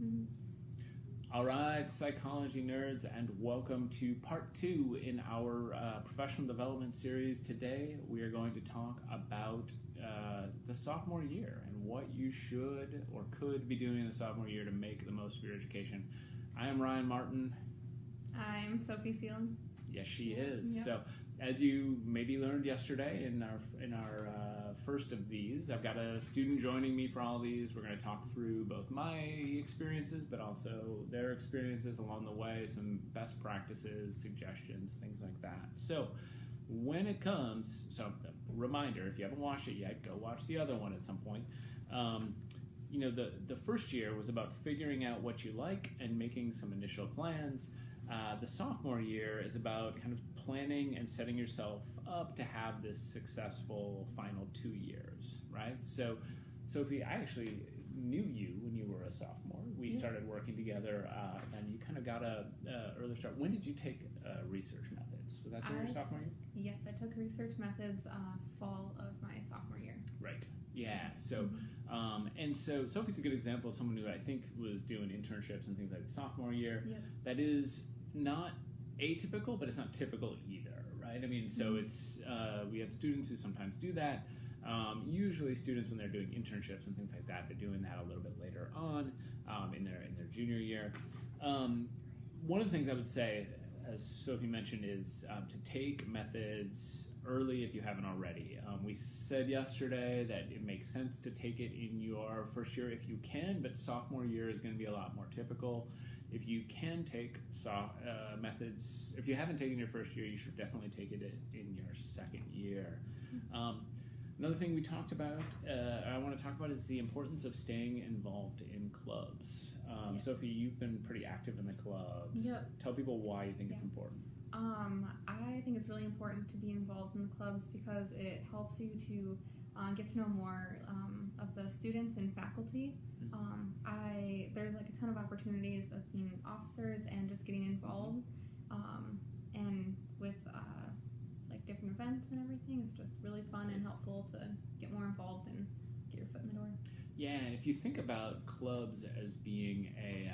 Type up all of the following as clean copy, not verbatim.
Mm-hmm. All right, psychology nerds, and welcome to part 2 in our professional development series. Today, we are going to talk about the sophomore year and what you should or could be doing in the sophomore year to make the most of your education. I am Ryan Martin. I'm Sophie Seelan. Yes, she is. Yep. So, as you maybe learned yesterday in our first of these, I've got a student joining me for all these. We're going to talk through both my experiences, but also their experiences along the way, some best practices, suggestions, things like that. So, when it comes, reminder, if you haven't watched it yet, go watch the other one at some point. The first year was about figuring out what you like and making some initial plans. The sophomore year is about kind of planning and setting yourself up to have this successful final 2 years, right? So, Sophie, I actually knew you when you were a sophomore. We started working together, and you kind of got a early start. When did you take research methods? Was that during your sophomore year? Yes, I took research methods fall of my sophomore year. Right. Yeah. So, so Sophie's a good example of someone who I think was doing internships and things like sophomore year. Yep. That is not atypical, but it's not typical either, right? I mean, so it's we have students who sometimes do that. Usually, students when they're doing internships and things like that, they're doing that a little bit later on in their junior year. One of the things I would say, as Sophie mentioned, is to take methods early if you haven't already. We said yesterday that it makes sense to take it in your first year if you can, but sophomore year is going to be a lot more typical. If you can take methods, if you haven't taken your first year, you should definitely take it in your second year. Another thing we talked about, I want to talk about, is the importance of staying involved in clubs. Sophie, you've been pretty active in the clubs. Yep. Tell people why you think it's important. I think it's really important to be involved in the clubs because it helps you to get to know more of the students and faculty. There's like a ton of opportunities of being officers and just getting involved, and with like different events and everything. It's just really fun and helpful to get more involved and get your foot in the door. Yeah, and if you think about clubs as being a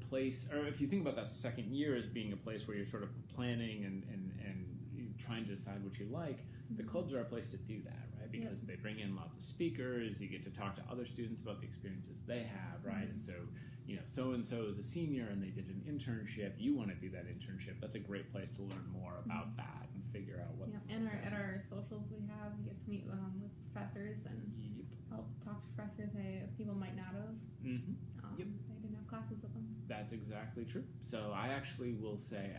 place, or if you think about that second year as being a place where you're sort of planning and trying to decide what you like, the clubs are a place to do that, right? Because they bring in lots of speakers, you get to talk to other students about the experiences they have, right? And so, so-and-so is a senior and they did an internship, you want to do that internship, that's a great place to learn more about that and figure out what... And at our socials we have, you get to meet with professors and help talk to professors that people might not have. They didn't have classes with them. That's exactly true. So I actually will say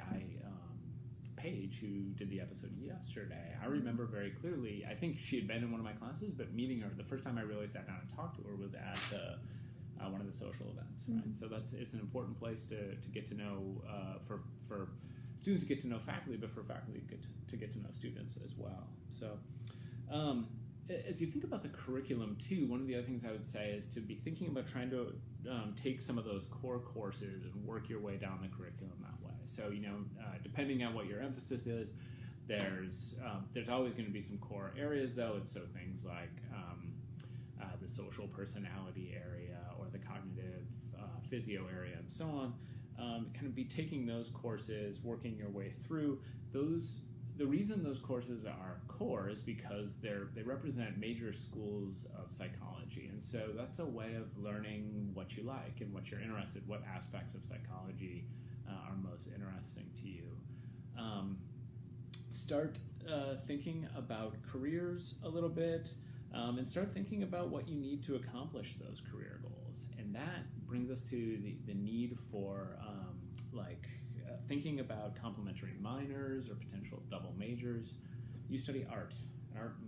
Paige, who did the episode yesterday, I remember very clearly, I think she had been in one of my classes, but meeting her, the first time I really sat down and talked to her was at one of the social events, right? So it's an important place to get to know, for students to get to know faculty, but for faculty to get to know students as well. So as you think about the curriculum too, one of the other things I would say is to be thinking about trying to take some of those core courses and work your way down the curriculum that way. So, depending on what your emphasis is, there's always going to be some core areas though, and so things like the social personality area or the cognitive physio area and so on. Kind of be taking those courses, working your way through those. The reason those courses are core is because they represent major schools of psychology, and so that's a way of learning what you like and what you're interested in, what aspects of psychology are most interesting to you. Start thinking about careers a little bit, and start thinking about what you need to accomplish those career goals, and that brings us to the need for thinking about complementary minors or potential double majors. You study art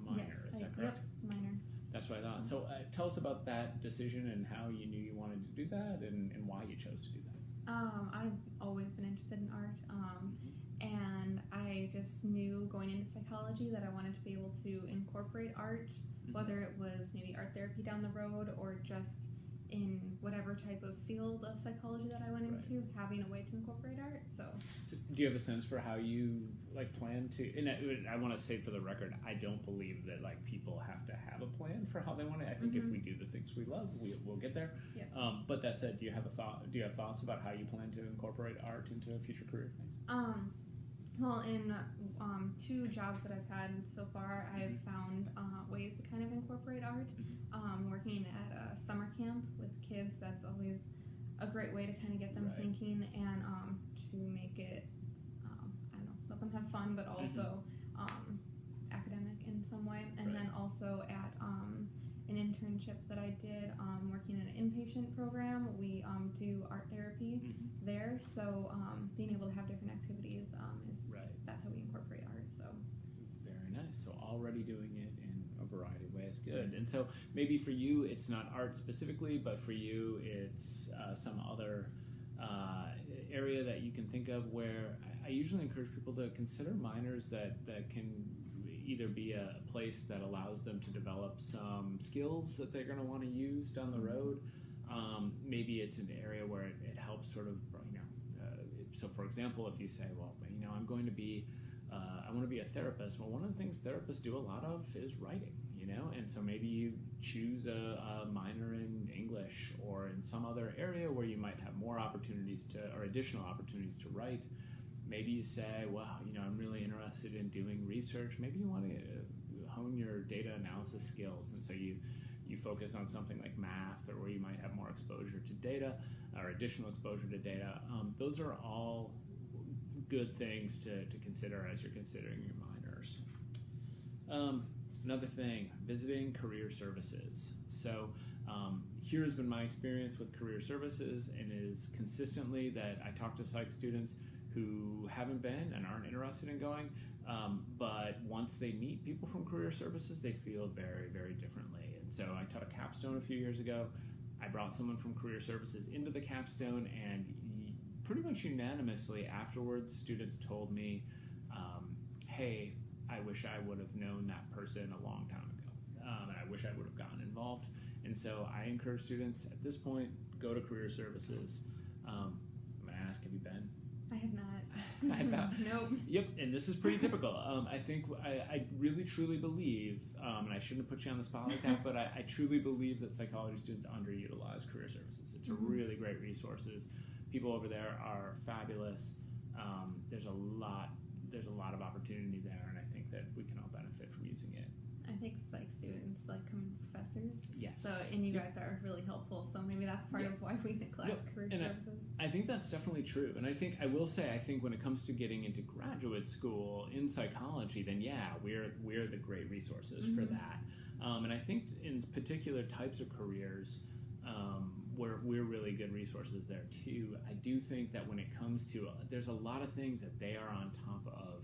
minor, is that correct? Yep, minor. That's what I thought. So tell us about that decision and how you knew you wanted to do that and why you chose to do that. I've always been interested in art, and I just knew going into psychology that I wanted to be able to incorporate art, whether it was maybe art therapy down the road or just in whatever type of field of psychology that I went into, having a way to incorporate art. So do you have a sense for how you plan to? And I want to say for the record, I don't believe that people have to have a plan for how they want it. I think if we do the things we love, we'll get there. Yeah. But that said, do you have thoughts about how you plan to incorporate art into future career things? Well, in 2 jobs that I've had so far, I've found ways to kind of incorporate art. Working at a summer camp with kids, that's always a great way to kind of get them thinking and to make it, let them have fun, but also academic in some way. And then also at an internship that I did working in an inpatient program, we do art therapy there. So being able to have different activities that's how we incorporate art. So very nice. So already doing it in a variety of ways. Good. And so maybe for you it's not art specifically, but for you it's some other area that you can think of where I usually encourage people to consider minors that can either be a place that allows them to develop some skills that they're going to want to use down the road. Maybe it's an area where it helps sort of, so for example, if you say, well, I'm going to be, I want to be a therapist. Well, one of the things therapists do a lot of is writing, and so maybe you choose a minor in English or in some other area where you might have more opportunities or additional opportunities to write. Maybe you say, well, I'm really interested in doing research. Maybe you want to hone your data analysis skills, and so you focus on something like math, or where you might have more exposure to data or additional exposure to data. Those are all good things to consider as you're considering your minors. Another thing, visiting career services. So here has been my experience with career services, and is consistently that I talk to psych students who haven't been and aren't interested in going, but once they meet people from career services, they feel very, very differently. And so I taught a capstone a few years ago. I brought someone from career services into the capstone, and pretty much unanimously afterwards, students told me, hey, I wish I would have known that person a long time ago, and I wish I would have gotten involved. And so I encourage students at this point, go to career services. I'm going to ask, have you been? I have not. I have not. Nope. Yep, and this is pretty typical. I think I really truly believe, and I shouldn't have put you on the spot like that, but I truly believe that psychology students underutilize career services. It's a really great resources. People over there are fabulous. There's a lot of opportunity there, and I think that we can all benefit from using it. I think psych students like coming professors. Yes. So, and you guys are really helpful. So maybe that's part of why we neglect career services. I think that's definitely true. And I think when it comes to getting into graduate school in psychology, then we're the great resources for that. And I think in particular types of careers, we're really good resources there too. I do think that when it comes to, there's a lot of things that they are on top of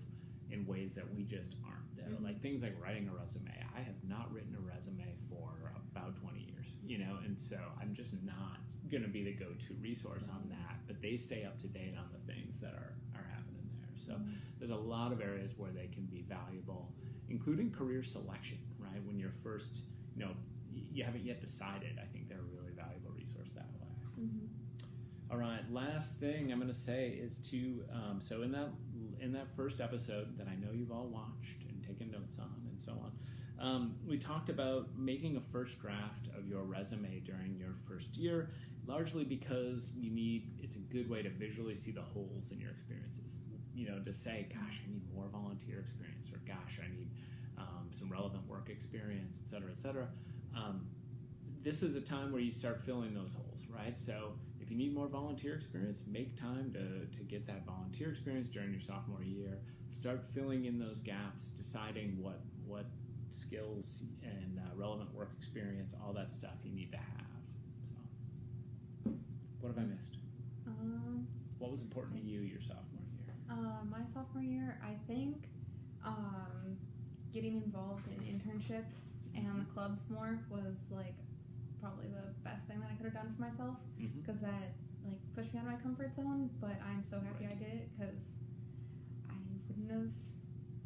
in ways that we just aren't. Like things like writing a resume. I have not written a resume for about 20 years, and so I'm just not going to be the go-to resource on that, but they stay up to date on the things that are happening there. So there's a lot of areas where they can be valuable, including career selection, right? When you're first, you haven't yet decided, I think they're a really valuable resource that way. All right, last thing I'm going to say is to, so in that first episode that I know you've all watched and taken notes on and so on, we talked about making a first draft of your resume during your first year, largely because it's a good way to visually see the holes in your experiences. To say, gosh, I need more volunteer experience, or gosh, I need some relevant work experience, et cetera, et cetera. This is a time where you start filling those holes, right? So if you need more volunteer experience, make time to get that volunteer experience during your sophomore year. Start filling in those gaps, deciding what skills and relevant work experience, all that stuff you need to have. So, what have I missed? What was important to you your sophomore year? My sophomore year, I think getting involved in internships and the clubs more was probably the best thing that I could have done for myself, because that pushed me out of my comfort zone. But I'm so happy I did it, because I wouldn't have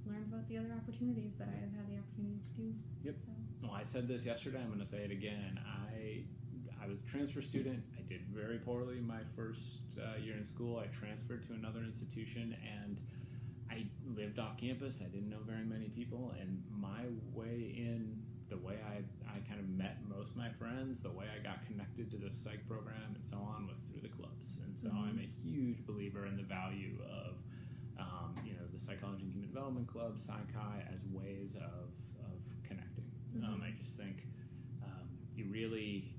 learned about the other opportunities that I have had the opportunity to do. Yep. So. Well, I said this yesterday. I'm going to say it again. I was a transfer student. I did very poorly my first year in school. I transferred to another institution, and I lived off campus. I didn't know very many people, and my way in, the way I kind of met most of my friends, the way I got connected to the psych program and so on was through the clubs. And so I'm a huge believer in the value of, the Psychology and Human Development Club, Psychi, as ways of connecting. I just think you really,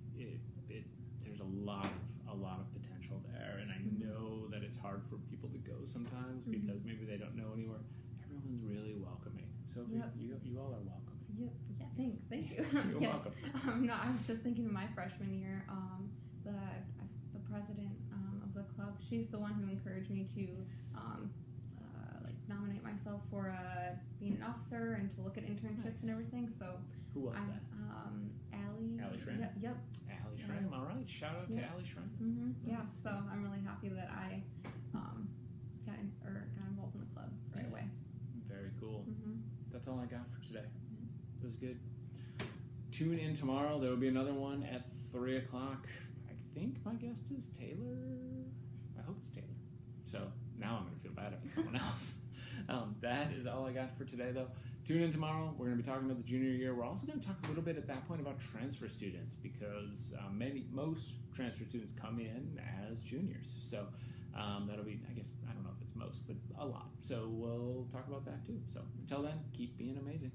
there's a lot of potential there, and I know that it's hard for people to go sometimes because maybe they don't know anywhere. Everyone's really welcoming. So you all are welcoming. Yeah, thank you. You're welcome. No, I was just thinking of my freshman year. The president of the club, she's the one who encouraged me to nominate myself for being an officer and to look at internships and everything. So who was that? Allie Schramm? Yep. Allie Schramm, all right. Shout out to Allie Schramm. Yeah, so I'm really happy that I got involved in the club right away. Very cool. That's all I got for today. It was good. Tune in tomorrow. There will be another one at 3 o'clock. I think my guest is Taylor. I hope it's Taylor. So now I'm going to feel bad if it's someone else. That is all I got for today, though. Tune in tomorrow. We're going to be talking about the junior year. We're also going to talk a little bit at that point about transfer students because most transfer students come in as juniors. So that'll be, I guess, I don't know if it's most, but a lot. So we'll talk about that too. So until then, keep being amazing.